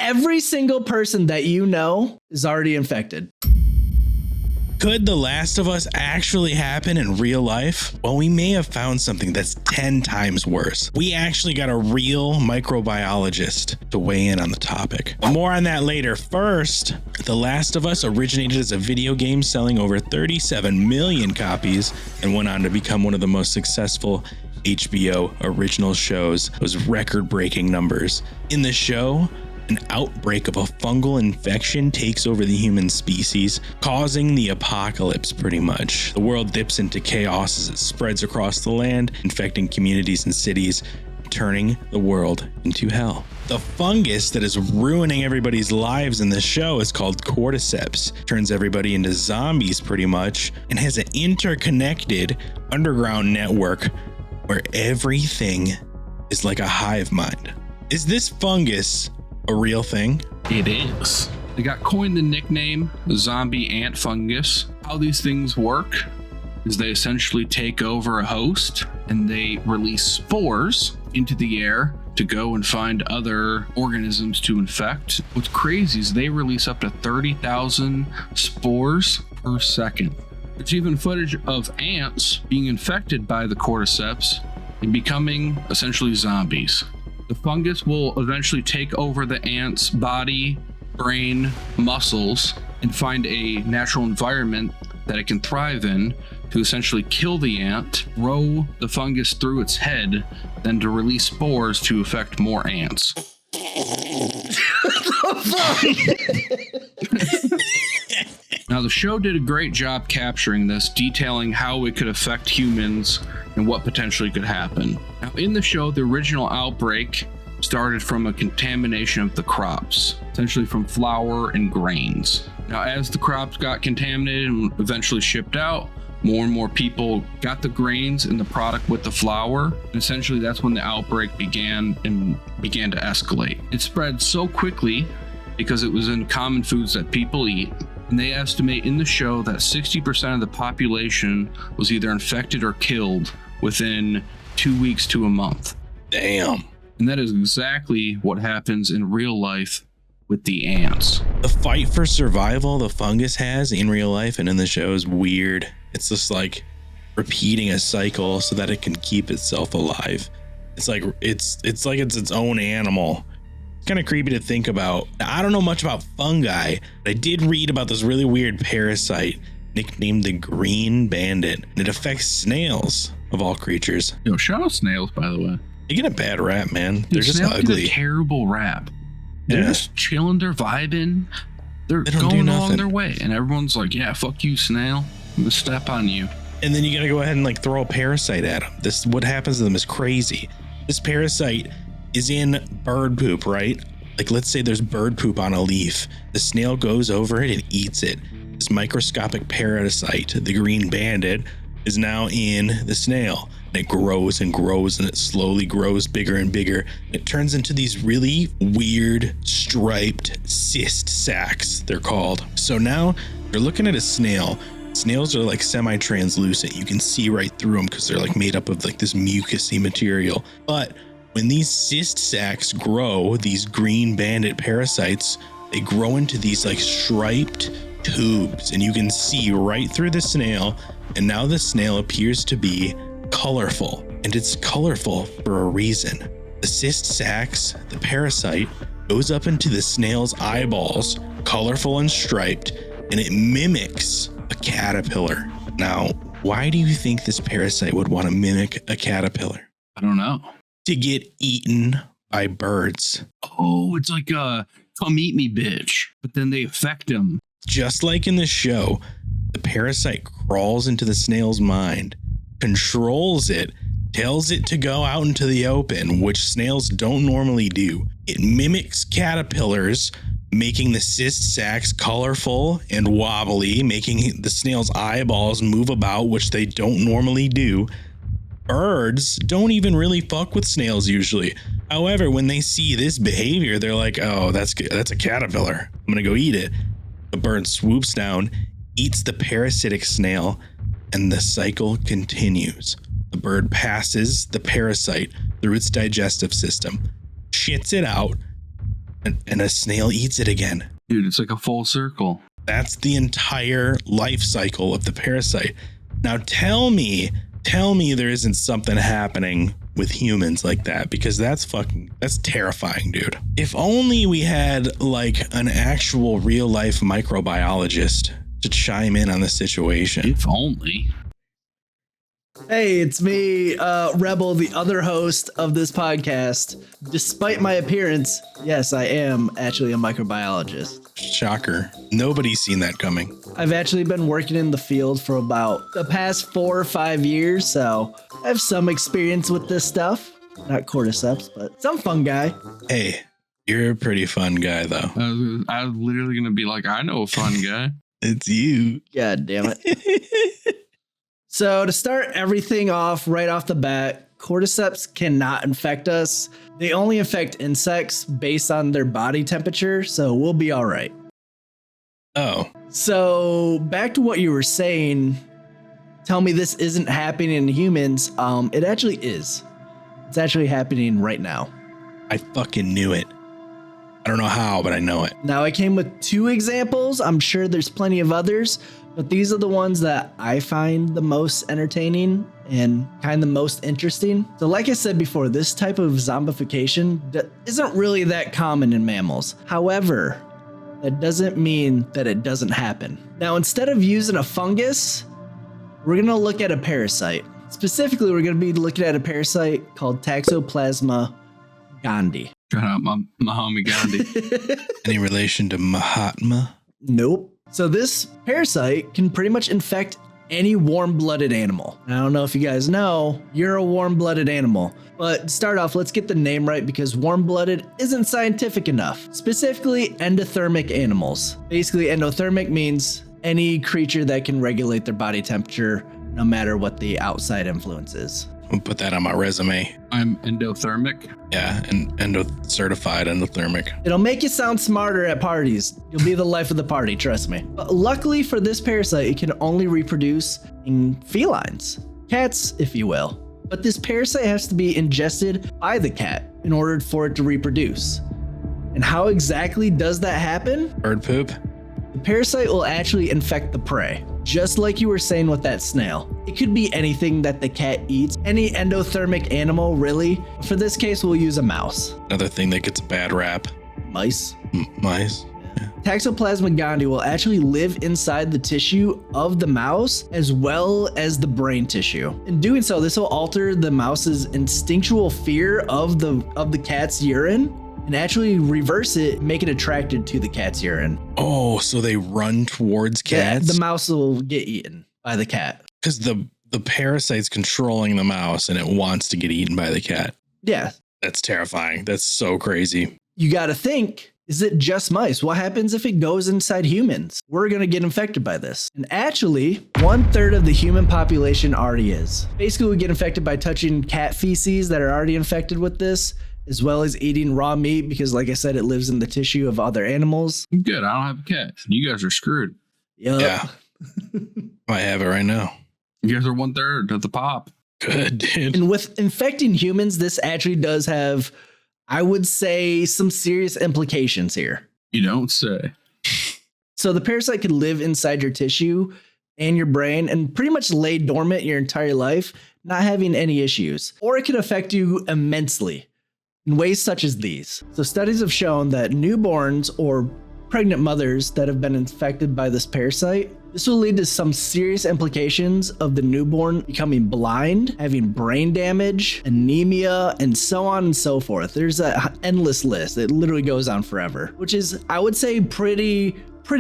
every single person that you know is already infected. Could The Last of Us actually happen in real life? Well, we may have found something that's 10 times worse. We actually got a real microbiologist to weigh in on the topic. More on that later. First, The Last of Us originated as a video game selling over 37 million copies and went on to become one of the most successful HBO original shows. It was record-breaking numbers. In the show, an outbreak of a fungal infection takes over the human species, causing the apocalypse pretty much. The world dips into chaos as it spreads across the land, infecting communities and cities, turning the world into hell. The fungus that is ruining everybody's lives in the show is called cordyceps. Turns everybody into zombies pretty much, and has an interconnected underground network where everything is like a hive mind. Is this fungus a real thing? It is. They got coined the nickname zombie ant fungus. How these things work is they essentially take over a host and they release spores into the air to go and find other organisms to infect. What's crazy is they release up to 30,000 spores per second. There's even footage of ants being infected by the cordyceps and becoming essentially zombies. The fungus will eventually take over the ant's body, brain, muscles, and find a natural environment that it can thrive in to essentially kill the ant, grow the fungus through its head, then to release spores to affect more ants. Now, the show did a great job capturing this, detailing how it could affect humans and what potentially could happen. Now, in the show, the original outbreak started from a contamination of the crops, essentially from flour and grains. Now, as the crops got contaminated and eventually shipped out, more and more people got the grains and the product with the flour. And essentially, that's when the outbreak began to escalate. It spread so quickly because it was in common foods that people eat. And they estimate in the show that 60% of the population was either infected or killed within 2 weeks to a month. Damn. And that is exactly what happens in real life with the ants. The fight for survival the fungus has in real life and in the show is weird. It's just like repeating a cycle so that it can keep itself alive. It's like it's its own animal. Kind of creepy to think about. Now, I don't know much about fungi, but I did read about this really weird parasite nicknamed the green bandit, and it affects snails of all creatures. Yo, shout out snails, by the way. They get a bad rap, man. They're just snails ugly. Get a terrible rap. They're just chilling, they're vibing, they're going along their way, and everyone's like, "Yeah, fuck you, snail. I'm gonna step on you." And then you gotta go ahead and like throw a parasite at them. What happens to them is crazy. This parasite is in bird poop, right? Like, let's say there's bird poop on a leaf. The snail goes over it and eats it. This microscopic parasite, the green bandit, is now in the snail. And it grows and grows, and it slowly grows bigger and bigger. It turns into these really weird striped cyst sacs, they're called. So now you're looking at a snail. Snails are like semi-translucent. You can see right through them because they're like made up of like this mucousy material. But when these cyst sacs grow, these green bandit parasites, they grow into these like striped tubes, and you can see right through the snail. And now the snail appears to be colorful, and it's colorful for a reason. The cyst sacs, the parasite, goes up into the snail's eyeballs, colorful and striped, and it mimics a caterpillar. Now, why do you think this parasite would want to mimic a caterpillar? I don't know. To get eaten by birds. Oh, it's like a come eat me bitch, but then they affect them. Just like in the show, the parasite crawls into the snail's mind, controls it, tells it to go out into the open, which snails don't normally do. It mimics caterpillars, making the cyst sacs colorful and wobbly, making the snail's eyeballs move about, which they don't normally do. Birds don't even really fuck with snails usually. However, when they see this behavior, they're like, oh, that's a caterpillar. I'm gonna go eat it. The bird swoops down, eats the parasitic snail, and the cycle continues. The bird passes the parasite through its digestive system, shits it out, and a snail eats it again. Dude, it's like a full circle. That's the entire life cycle of the parasite. Now tell me there isn't something happening with humans like that, because that's terrifying, dude. If only we had like an actual real life microbiologist to chime in on the situation. If only. Hey, it's me, Rebel, the other host of this podcast. Despite my appearance, yes, I am actually a microbiologist. Shocker. Nobody's seen that coming. I've actually been working in the field for about the past 4 or 5 years, so I have some experience with this stuff. Not cordyceps, but some fungi. Hey, you're a pretty fun guy, though. I was literally going to be like, I know a fun guy. It's you. God damn it. So to start everything off right off the bat, cordyceps cannot infect us. They only infect insects based on their body temperature, so we'll be all right. Oh. So back to what you were saying, tell me this isn't happening in humans. It actually is. It's actually happening right now. I fucking knew it. I don't know how, but I know it. Now I came with 2 examples. I'm sure there's plenty of others, but these are the ones that I find the most entertaining and kind of the most interesting. So like I said before, this type of zombification isn't really that common in mammals. However, that doesn't mean that it doesn't happen. Now, instead of using a fungus, we're going to look at a parasite. Specifically, we're going to be looking at a parasite called Toxoplasma gondii. Shout out my homie Gandhi. Any relation to Mahatma? Nope. So this parasite can pretty much infect any warm-blooded animal. I don't know if you guys know, you're a warm-blooded animal. But to start off, let's get the name right because warm-blooded isn't scientific enough. Specifically, endothermic animals. Basically, endothermic means any creature that can regulate their body temperature no matter what the outside influence is. I'll put that on my resume. I'm endothermic. Yeah, and certified endothermic. It'll make you sound smarter at parties. You'll be the life of the party, trust me. But luckily for this parasite, it can only reproduce in felines. Cats, if you will. But this parasite has to be ingested by the cat in order for it to reproduce. And how exactly does that happen? Bird poop? The parasite will actually infect the prey. Just like you were saying with that snail. It could be anything that the cat eats, any endothermic animal, really. For this case, we'll use a mouse. Another thing that gets a bad rap. Mice. Mice? Yeah. Toxoplasma gondii will actually live inside the tissue of the mouse as well as the brain tissue. In doing so, this will alter the mouse's instinctual fear of the cat's urine and actually reverse it, make it attracted to the cat's urine. Oh, so they run towards cats? Yeah, the mouse will get eaten by the cat. Because the parasite's controlling the mouse and it wants to get eaten by the cat. Yeah. That's terrifying. That's so crazy. You got to think, is it just mice? What happens if it goes inside humans? We're going to get infected by this. And actually, 1/3 of the human population already is. Basically, we get infected by touching cat feces that are already infected with this, as well as eating raw meat because, like I said, it lives in the tissue of other animals. Good, I don't have a cat. You guys are screwed. Yep. Yeah. I have it right now. You guys are 1/3 of the pop. Good, dude. And with infecting humans, this actually does have, I would say, some serious implications here. You don't say. So the parasite could live inside your tissue and your brain and pretty much lay dormant your entire life, not having any issues. Or it could affect you immensely in ways such as these. So studies have shown that newborns or pregnant mothers that have been infected by this parasite, this will lead to some serious implications of the newborn becoming blind, having brain damage, anemia, and so on and so forth. There's an endless list. It literally goes on forever, which is, I would say, pretty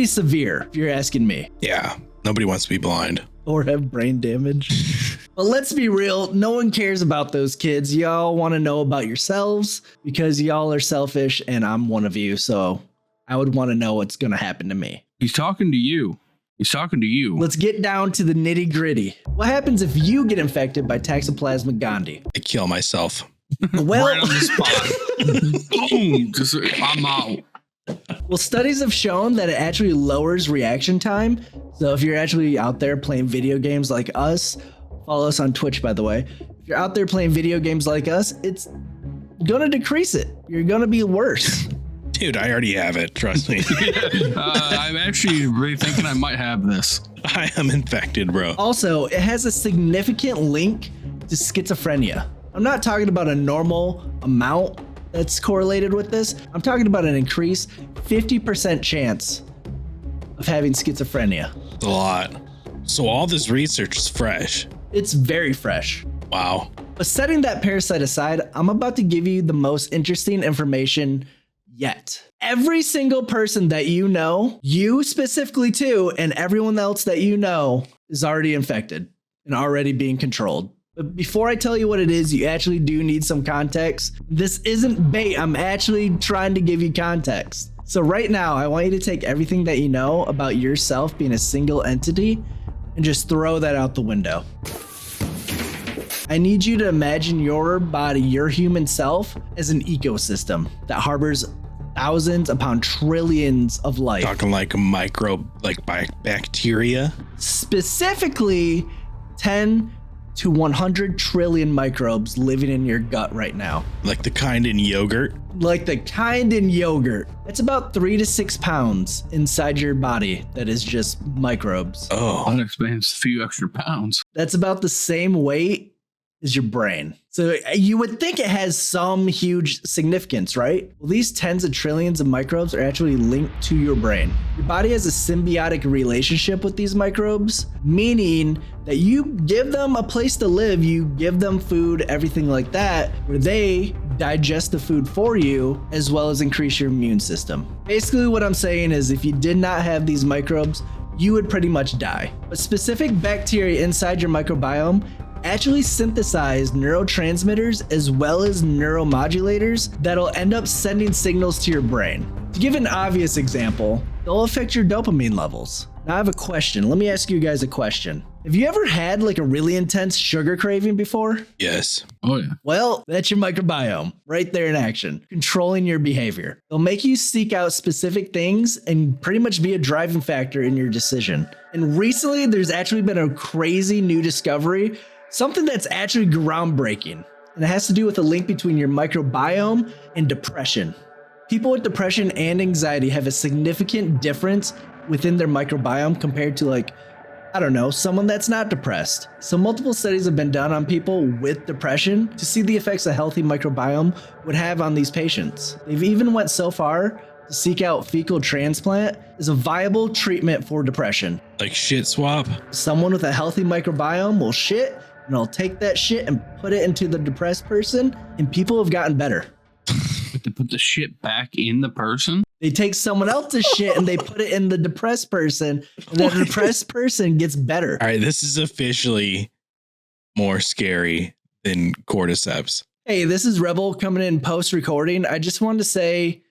severe if you're asking me. Yeah, nobody wants to be blind. Or have brain damage. But let's be real, no one cares about those kids. Y'all want to know about yourselves because y'all are selfish and I'm one of you. So I would want to know what's going to happen to me. He's talking to you. He's talking to you. Let's get down to the nitty gritty. What happens if you get infected by Toxoplasma gondii? I kill myself. Well, Right on the spot. Boom. Just, I'm out. Well, studies have shown that it actually lowers reaction time. So if you're actually out there playing video games like us, follow us on Twitch, by the way. If you're out there playing video games like us, it's going to decrease it. You're going to be worse. Dude, I already have it. Trust me. I'm actually really thinking I might have this. I am infected, bro. Also, it has a significant link to schizophrenia. I'm not talking about a normal amount that's correlated with this. I'm talking about an increased 50% chance of having schizophrenia. A lot. So all this research is fresh. It's very fresh. Wow. But setting that parasite aside, I'm about to give you the most interesting information yet. Every single person that you know, you specifically too, and everyone else that you know is already infected and already being controlled. But before I tell you what it is, you actually do need some context. This isn't bait. I'm actually trying to give you context. So right now, I want you to take everything that you know about yourself being a single entity and just throw that out the window. I need you to imagine your body, your human self, as an ecosystem that harbors thousands upon trillions of life. Talking like bacteria. Specifically, 10 to 100 trillion microbes living in your gut right now. Like the kind in yogurt. Like the kind in yogurt. It's about 3 to 6 pounds inside your body that is just microbes. Oh. That explains a few extra pounds. That's about the same weight as your brain. So you would think it has some huge significance, right? Well, these tens of trillions of microbes are actually linked to your brain. Your body has a symbiotic relationship with these microbes, meaning that you give them a place to live, you give them food, everything like that, where they digest the food for you, as well as increase your immune system. Basically, what I'm saying is if you did not have these microbes, you would pretty much die. But specific bacteria inside your microbiome actually synthesize neurotransmitters as well as neuromodulators that'll end up sending signals to your brain. To give an obvious example, they'll affect your dopamine levels. Now I have a question. Let me ask you guys a question. Have you ever had like a really intense sugar craving before? Yes. Oh, yeah. Well, that's your microbiome right there in action, controlling your behavior. They'll make you seek out specific things and pretty much be a driving factor in your decision. And recently, there's actually been a crazy new discovery, something that's actually groundbreaking. And it has to do with the link between your microbiome and depression. People with depression and anxiety have a significant difference within their microbiome compared to someone that's not depressed. So multiple studies have been done on people with depression to see the effects a healthy microbiome would have on these patients. They've even went so far to seek out fecal transplant as a viable treatment for depression. Like shit swap? Someone with a healthy microbiome will shit and I'll take that shit and put it into the depressed person, and people have gotten better. To put the shit back in the person? They take someone else's shit and they put it in the depressed person, and the depressed person gets better. All right, this is officially more scary than cordyceps. Hey, this is Rebel coming in post-recording. I just wanted to say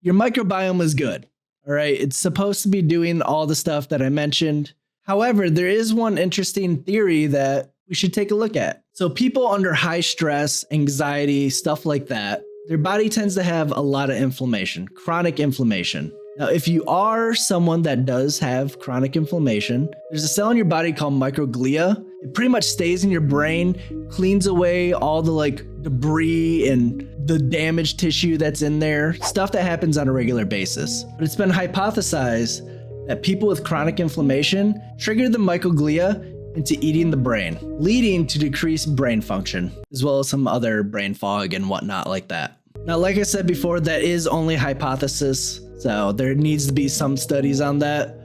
your microbiome is good. All right, it's supposed to be doing all the stuff that I mentioned. However, there is one interesting theory that we should take a look at. So people under high stress, anxiety, stuff like that, their body tends to have a lot of inflammation, chronic inflammation. Now, if you are someone that does have chronic inflammation, there's a cell in your body called microglia. It pretty much stays in your brain, cleans away all the debris and the damaged tissue that's in there, stuff that happens on a regular basis. But it's been hypothesized that people with chronic inflammation trigger the microglia into eating the brain, leading to decreased brain function, as well as some other brain fog and whatnot like that. Now, like I said before, that is only hypothesis, so there needs to be some studies on that,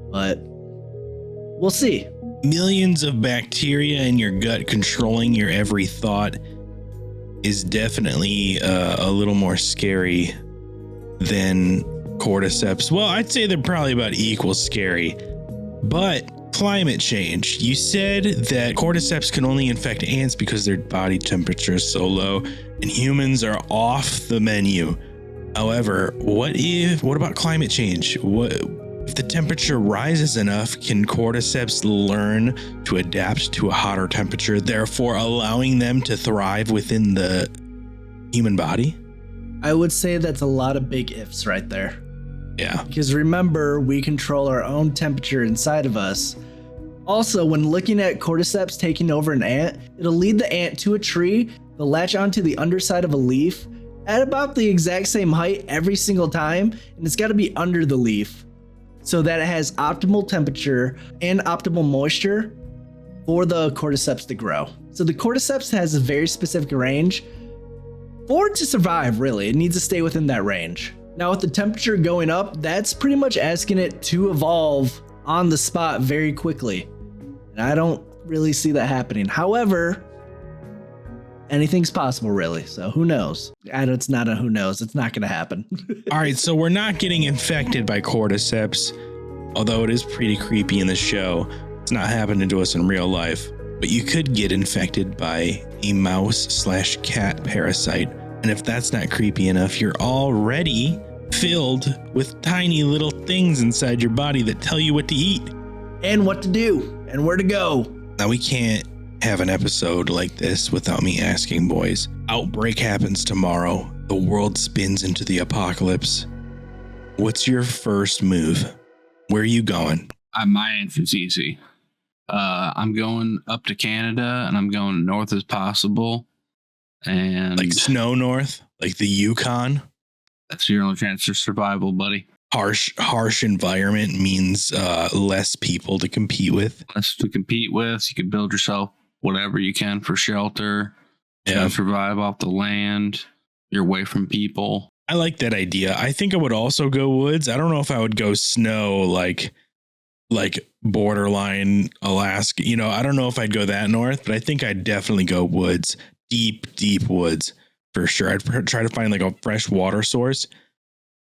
but we'll see. Millions of bacteria in your gut controlling your every thought is definitely a little more scary than cordyceps. Well, I'd say they're probably about equal scary, but climate change. You said that cordyceps can only infect ants because their body temperature is so low and humans are off the menu. However, what about climate change? What if the temperature rises enough? Can cordyceps learn to adapt to a hotter temperature, therefore allowing them to thrive within the human body? I would say that's a lot of big ifs right there. Yeah. Because remember, we control our own temperature inside of us. Also, when looking at cordyceps taking over an ant, it'll lead the ant to a tree, they'll latch onto the underside of a leaf, at about the exact same height every single time, and it's got to be under the leaf so that it has optimal temperature and optimal moisture for the cordyceps to grow. So the cordyceps has a very specific range for it to survive, really. It needs to stay within that range. Now with the temperature going up, that's pretty much asking it to evolve on the spot very quickly. And I don't really see that happening. However, anything's possible, really. So who knows? And it's not a who knows. It's not going to happen. All right, so we're not getting infected by cordyceps, although it is pretty creepy in the show. It's not happening to us in real life. But you could get infected by a mouse/cat parasite. And if that's not creepy enough, you're already filled with tiny little things inside your body that tell you what to eat. And what to do and where to go. Now, we can't have an episode like this without me asking, boys. Outbreak happens tomorrow. The world spins into the apocalypse. What's your first move? Where are you going? My answer's easy. I'm going up to Canada, and I'm going north as possible. And like snow north, like the Yukon. That's your only chance for survival, buddy. Harsh environment means less people to compete with. Less to compete with. You can build yourself whatever you can for shelter. Yeah. Survive off the land. You're away from people. I like that idea. I think I would also go woods. I don't know if I would go snow like borderline Alaska. You know, I don't know if I'd go that north, but I think I'd definitely go woods. Deep woods for sure. I'd try to find like a fresh water source.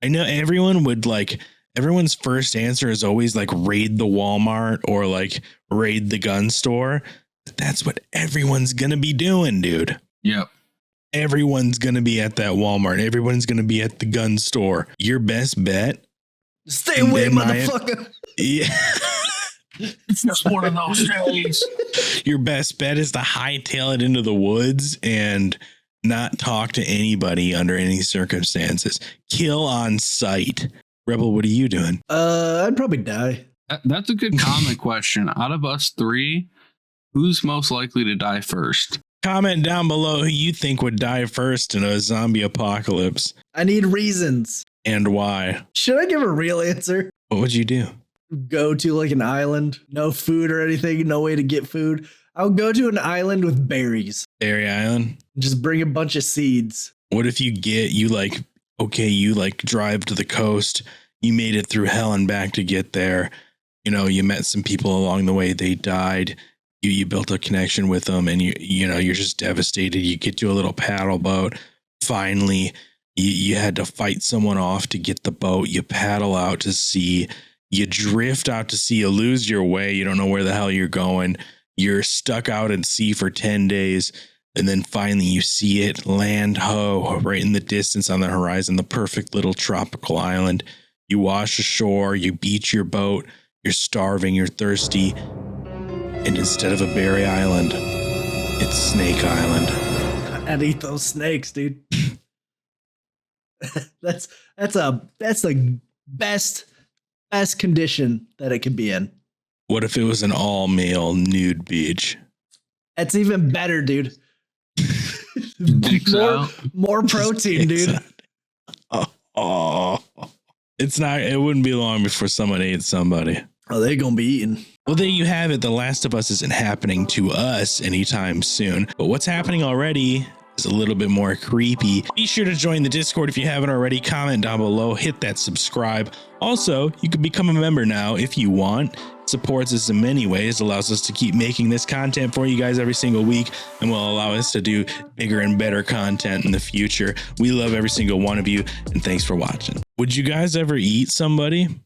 I know everyone's first answer is always like raid the Walmart or like raid the gun store. That's what everyone's going to be doing, dude. Yep. Everyone's going to be at that Walmart. Everyone's going to be at the gun store. Your best bet. Stay away, motherfucker. Yeah. It's just one of those days. Your best bet is to hightail it into the woods and not talk to anybody under any circumstances. Kill on sight. Rebel, what are you doing? I'd probably die. That's a good comment question. Out of us three, who's most likely to die first? Comment down below who you think would die first in a zombie apocalypse. I need reasons. And why? Should I give a real answer? What would you do? Go to like an island, no food or anything, no way to get food. I'll go to an island with berries. Berry Island? Just bring a bunch of seeds. What if you drive to the coast, you made it through hell and back to get there. You know, you met some people along the way, they died. You built a connection with them and you're just devastated. You get to a little paddle boat. Finally, you had to fight someone off to get the boat. You paddle out to sea. You drift out to sea, you lose your way. You don't know where the hell you're going. You're stuck out at sea for 10 days. And then finally you see it land right in the distance on the horizon, the perfect little tropical island. You wash ashore, you beach your boat, you're starving, you're thirsty. And instead of a berry island, it's Snake Island. I'd eat those snakes, dude. That's the best condition that it could be in. What if it was an all male nude beach? That's even better, dude. more protein, dude. It wouldn't be long before someone ate somebody. Oh, they're gonna be eaten. Well, there you have it. The Last of Us isn't happening to us anytime soon, but what's happening already is a little bit more creepy. Be sure to join the Discord if you haven't already. Comment down below, hit that subscribe. Also, you can become a member now if you want. It supports us in many ways, allows us to keep making this content for you guys every single week, and will allow us to do bigger and better content in the future. We love every single one of you, and thanks for watching. Would you guys ever eat somebody?